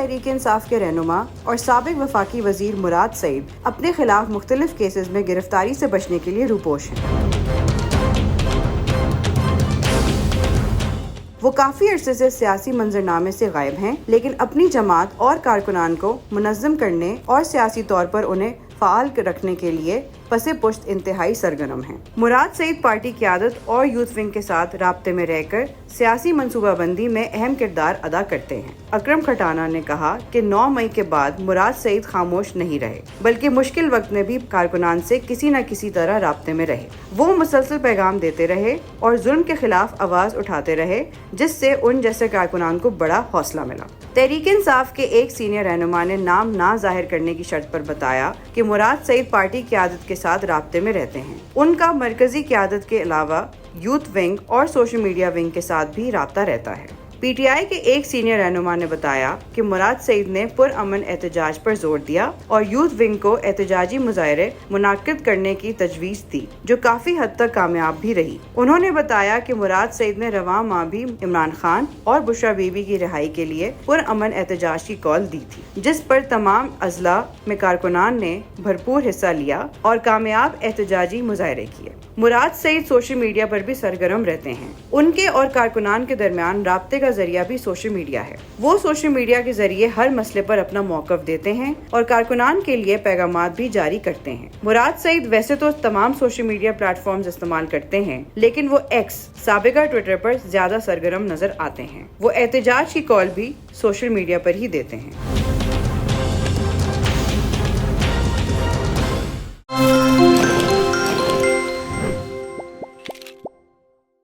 तहरीक इंसाफ के रहनुमा और साबिक वफाकी वजीर मुराद सईद अपने खिलाफ मुख्तलिफ केसेस में गिरफ्तारी से बचने के लिए रूपोश हैं। वो काफ़ी अरसे से सियासी मंजरनामे से गायब हैं, लेकिन अपनी जमात और कारकुनान को मुनज़्ज़म करने और सियासी तौर पर उन्हें फ़ाल रखने के लिए पसे पुश्त इंतहाई सरगर्म हैं। मुराद सईद पार्टी क़यादत और यूथ विंग के साथ राब्ते में रहकर सियासी मनसूबाबंदी में अहम किरदार अदा करते हैं। अकरम खटाना ने कहा कि 9 मई के बाद मुराद सईद खामोश नहीं रहे, बल्कि मुश्किल वक्त में भी कारकुनान से किसी न किसी तरह राब्ते में रहे। वो मुसलसल पैगाम देते रहे और जुल्म के खिलाफ आवाज़ उठाते रहे, जिससे उन जैसे कारकुनान को बड़ा हौसला मिला। तहरीक इंसाफ के एक सीनियर रहनुमा ने नाम ना जाहिर करने की शर्त पर बताया कि मुराद सईद पार्टी क़यादत के साथ राब्ते में रहते हैं। उनका मरकजी क़यादत के अलावा यूथ विंग और सोशल मीडिया विंग के साथ भी राब्ता रहता है। पीटीआई के एक सीनियर रहनुमा ने बताया कि मुराद सईद ने पुरअमन एहतजाज पर जोर दिया और यूथ विंग को एहतजाजी मुजाहरे मुनाकिद करने की तजवीज़ दी, जो काफ़ी हद तक कामयाब भी रही। उन्होंने बताया कि मुराद सईद ने रवां माह भी इमरान खान और बुशरा बीबी की रिहाई के लिए पुरअमन एहतजाज की कॉल दी थी, जिस पर तमाम अजला में कारकुनान ने भरपूर हिस्सा लिया और कामयाब एहतजाजी मुजाहरे किए। मुराद सईद सोशल मीडिया पर भी सरगर्म रहते हैं। उनके और कारकुनान के दरमियान राब्ते का जरिया भी सोशल मीडिया है। वो सोशल मीडिया के जरिए हर मसले पर अपना मौक़िफ़ देते हैं और कारकुनान के लिए पैगामात भी जारी करते हैं। मुराद सईद वैसे तो तमाम सोशल मीडिया प्लेटफॉर्म्स इस्तेमाल करते हैं, लेकिन वो एक्स साबिका ट्विटर पर ज्यादा सरगर्म नजर आते हैं। वो एहतजाज की कॉल भी सोशल मीडिया पर ही देते हैं।